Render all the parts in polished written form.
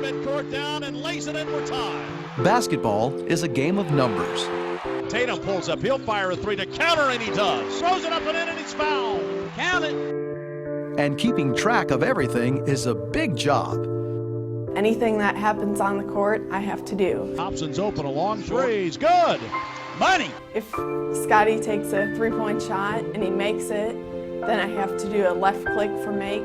midcourt down and lays it in for time. Basketball is a game of numbers. Tatum pulls up. He'll fire a three to counter, and he does. Throws it up and in, and he's fouled. Count it. And keeping track of everything is a big job. Anything that happens on the court, I have to do. Hobson's open, a long three. He's good. Money. If Scotty takes a three-point shot and he makes it, then I have to do a left click for make.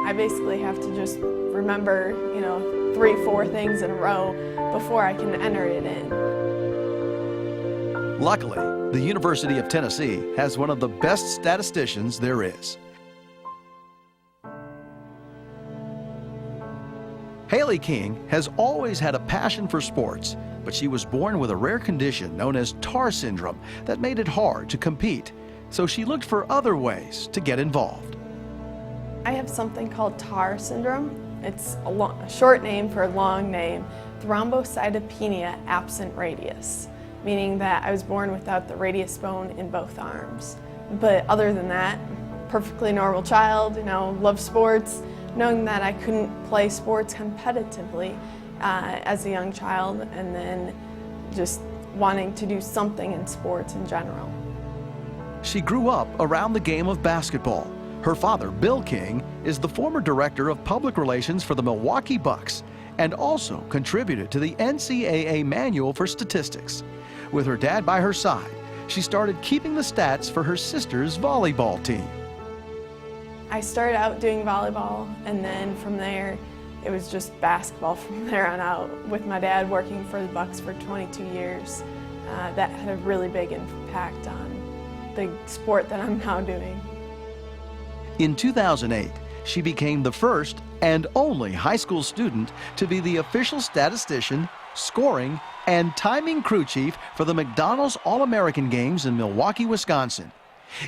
I basically have to just remember, 3-4 things in a row before I can enter it in. Luckily, the University of Tennessee has one of the best statisticians there is. Hallie King has always had a passion for sports, but she was born with a rare condition known as TAR syndrome that made it hard to compete. So she looked for other ways to get involved. I have something called TAR syndrome. It's a short name for a long name, thrombocytopenia absent radius, meaning that I was born without the radius bone in both arms. But other than that, perfectly normal child, love sports. Knowing that I couldn't play sports competitively as a young child, and then just wanting to do something in sports in general. She grew up around the game of basketball. Her father, Bill King, is the former director of public relations for the Milwaukee Bucks and also contributed to the NCAA Manual for Statistics. With her dad by her side, she started keeping the stats for her sister's volleyball team. I started out doing volleyball, and then from there, it was just basketball from there on out. With my dad working for the Bucks for 22 years, that had a really big impact on the sport that I'm now doing. In 2008, she became the first and only high school student to be the official statistician, scoring, and timing crew chief for the McDonald's All-American Games in Milwaukee, Wisconsin.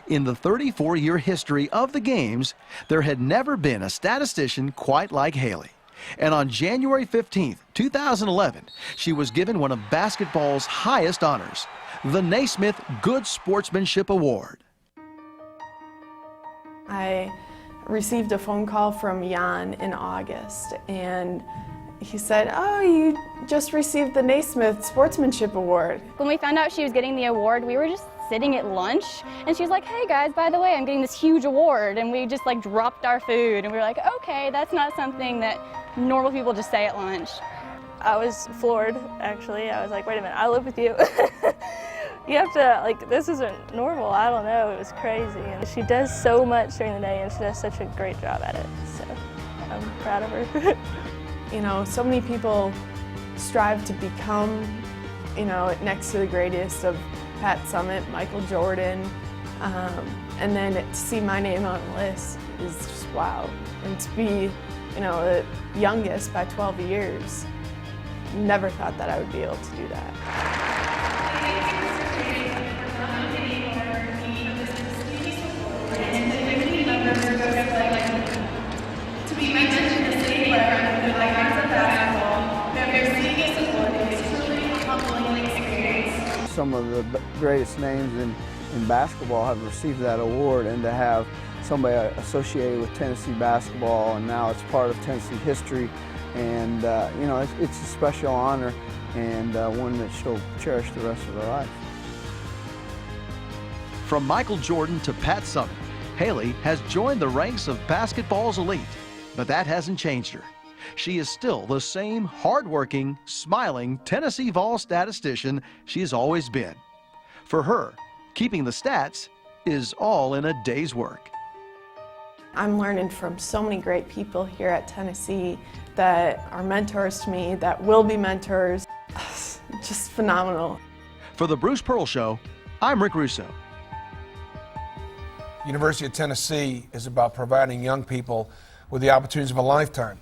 In the 34-year history of the Games, there had never been a statistician quite like Hallie. And on January 15, 2011, she was given one of basketball's highest honors, the Naismith Good Sportsmanship Award. I received a phone call from Jan in August, and he said, "Oh, you just received the Naismith Sportsmanship Award." When we found out she was getting the award, we were just sitting at lunch, and she was like, "Hey guys, by the way, I'm getting this huge award," and we just dropped our food, and we were like, okay, that's not something that normal people just say at lunch. I was floored, actually. I was like, wait a minute, I live with you. You have to, this isn't normal. I don't know, it was crazy. And she does so much during the day, and she does such a great job at it, so I'm proud of her. So many people strive to become, next to the greatest of Pat Summitt, Michael Jordan, and then to see my name on the list is just wow. And to be, the youngest by 12 years, never thought that I would be able to do that. To be mentioned in the city where the icons of basketball have received this award is truly a humbling experience. Some of the greatest names in basketball have received that award, and to have somebody associated with Tennessee basketball, and now it's part of Tennessee history, and it's a special honor and one that she'll cherish the rest of her life. From Michael Jordan to Pat Summitt, Hallie has joined the ranks of basketball's elite, but that hasn't changed her. She is still the same hardworking, smiling Tennessee Vol statistician she's always been. For her, keeping the stats is all in a day's work. I'm learning from so many great people here at Tennessee that are mentors to me, that will be mentors. Just phenomenal. For the Bruce Pearl Show, I'm Rick Russo. University of Tennessee is about providing young people with the opportunities of a lifetime.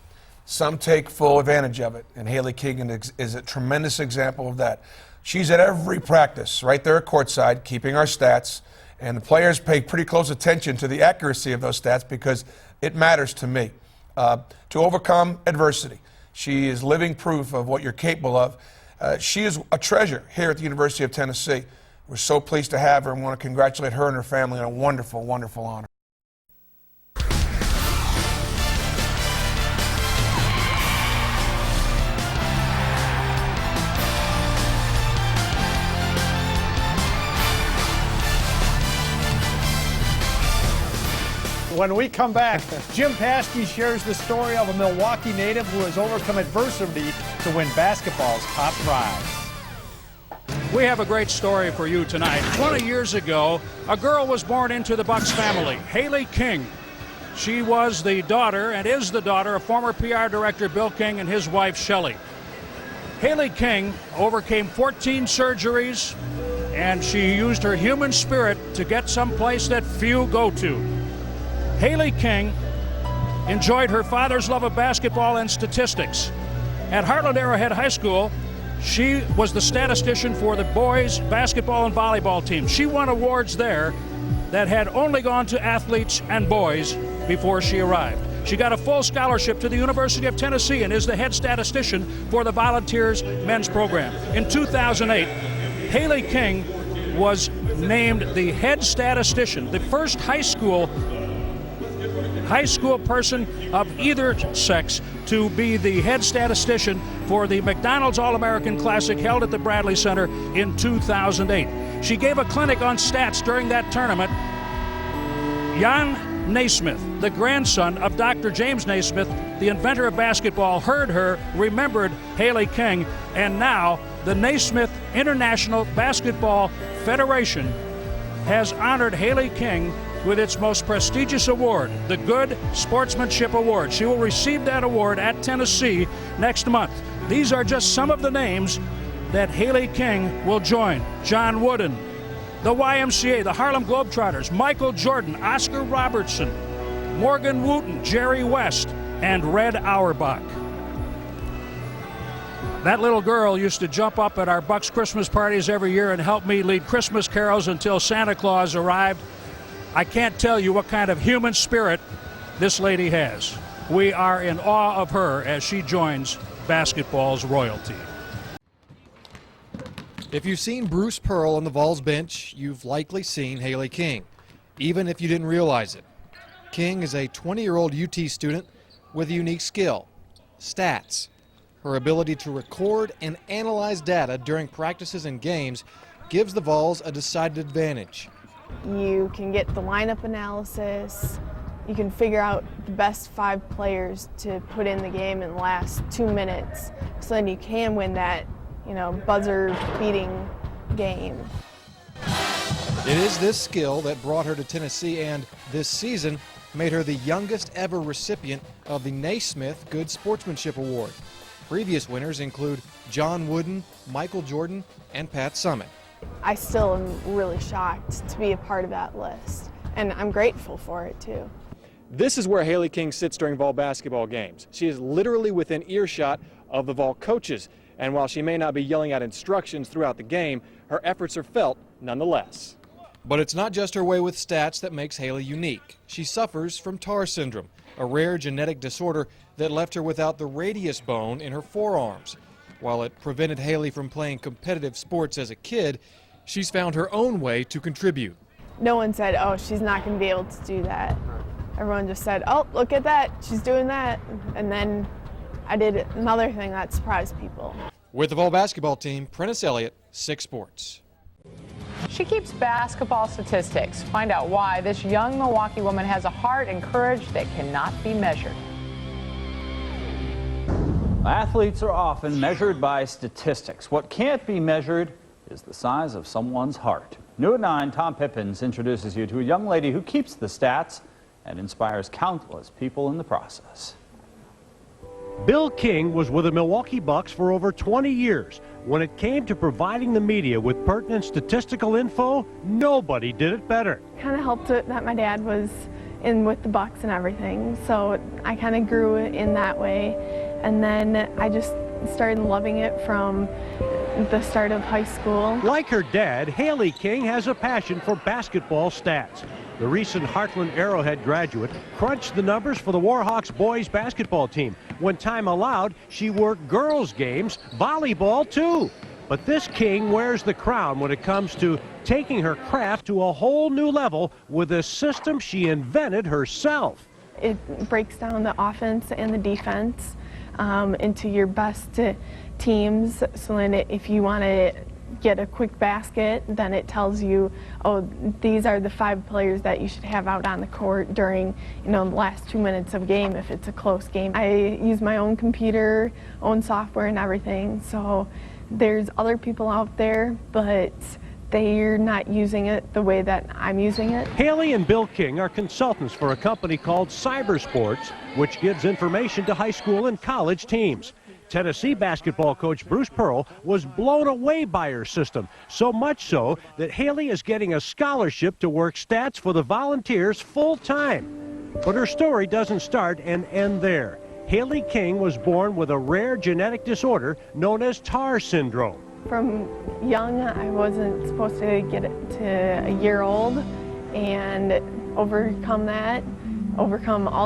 Some take full advantage of it, and Hallie King is a tremendous example of that. She's at every practice, right there at courtside, keeping our stats, and the players pay pretty close attention to the accuracy of those stats because it matters to me. To overcome adversity, she is living proof of what you're capable of. She is a treasure here at the University of Tennessee. We're so pleased to have her and want to congratulate her and her family on a wonderful, wonderful honor. When we come back, Jim Paskey shares the story of a Milwaukee native who has overcome adversity to win basketball's top prize. We have a great story for you tonight. 20 years ago, a girl was born into the Bucks family, Hallie King. She was the daughter and is the daughter of former PR director Bill King and his wife Shelley. Hallie King overcame 14 surgeries, and she used her human spirit to get someplace that few go to. Hallie King enjoyed her father's love of basketball and statistics. At Heartland Arrowhead High School, she was the statistician for the boys' basketball and volleyball team. She won awards there that had only gone to athletes and boys before she arrived. She got a full scholarship to the University of Tennessee and is the head statistician for the Volunteers men's program. In 2008, Hallie King was named the head statistician, the first high school person of either sex to be the head statistician for the McDonald's All-American Classic held at the Bradley Center in 2008. She gave a clinic on stats during that tournament. Jan Naismith, the grandson of Dr. James Naismith, the inventor of basketball, heard her, remembered Hallie King, and now the Naismith International Basketball Federation has honored Hallie King with its most prestigious award, the Good Sportsmanship Award. She will receive that award at Tennessee next month. These are just some of the names that Hallie King will join. John Wooden, the YMCA, the Harlem Globetrotters, Michael Jordan, Oscar Robertson, Morgan Wooten, Jerry West, and Red Auerbach. That little girl used to jump up at our Bucks Christmas parties every year and help me lead Christmas carols until Santa Claus arrived. I can't tell you what kind of human spirit this lady has. We are in awe of her as she joins basketball's royalty. If you've seen Bruce Pearl on the Vols bench, you've likely seen Hallie King, even if you didn't realize it. King is a 20-year-old UT student with a unique skill, stats. Her ability to record and analyze data during practices and games gives the Vols a decided advantage. You can get the lineup analysis. You can figure out the best 5 players to put in the game in the last 2 minutes, so then you can win that, buzzer-beating game. It is this skill that brought her to Tennessee and, this season, made her the youngest ever recipient of the Naismith Good Sportsmanship Award. Previous winners include John Wooden, Michael Jordan, and Pat Summitt. I still am really shocked to be a part of that list, and I'm grateful for it too. This is where Hallie King sits during Vol basketball games. She is literally within earshot of the Vol coaches, and while she may not be yelling out instructions throughout the game, her efforts are felt nonetheless. But it's not just her way with stats that makes Hallie unique. She suffers from TAR syndrome, a rare genetic disorder that left her without the radius bone in her forearms. While it prevented Hallie from playing competitive sports as a kid, she's found her own way to contribute. No one said, oh, she's not going to be able to do that. Everyone just said, oh, look at that, she's doing that. And then I did another thing that surprised people. With the Vol basketball team, Prentice Elliott, 6 Sports. She keeps basketball statistics. Find out why this young Milwaukee woman has a heart and courage that cannot be measured. Athletes are often measured by statistics. What can't be measured is the size of someone's heart. New at 9, Tom Pippins introduces you to a young lady who keeps the stats and inspires countless people in the process. Bill King was with the Milwaukee Bucks for over 20 years. When it came to providing the media with pertinent statistical info, nobody did it better. Kind of helped it that my dad was in with the Bucks and everything, so I kind of grew in that way. And then I just started loving it from the start of high school. Like her dad, Hallie King has a passion for basketball stats. The recent Heartland Arrowhead graduate crunched the numbers for the Warhawks boys basketball team. When time allowed, she worked girls' games, volleyball too. But this King wears the crown when it comes to taking her craft to a whole new level with a system she invented herself. It breaks down the offense and the defense into your best teams, so then if you want to get a quick basket, then it tells you, oh, these are the 5 players that you should have out on the court during, you know, the last 2 minutes of game if it's a close game. I use my own computer, own software and everything, so there's other people out there, but they're not using it the way that I'm using it. Hallie and Bill King are consultants for a company called Cybersports, which gives information to high school and college teams. Tennessee basketball coach Bruce Pearl was blown away by her system, so much so that Hallie is getting a scholarship to work stats for the Volunteers full-time. But her story doesn't start and end there. Hallie King was born with a rare genetic disorder known as TAR syndrome. From young, I wasn't supposed to get it to a year old, and overcome all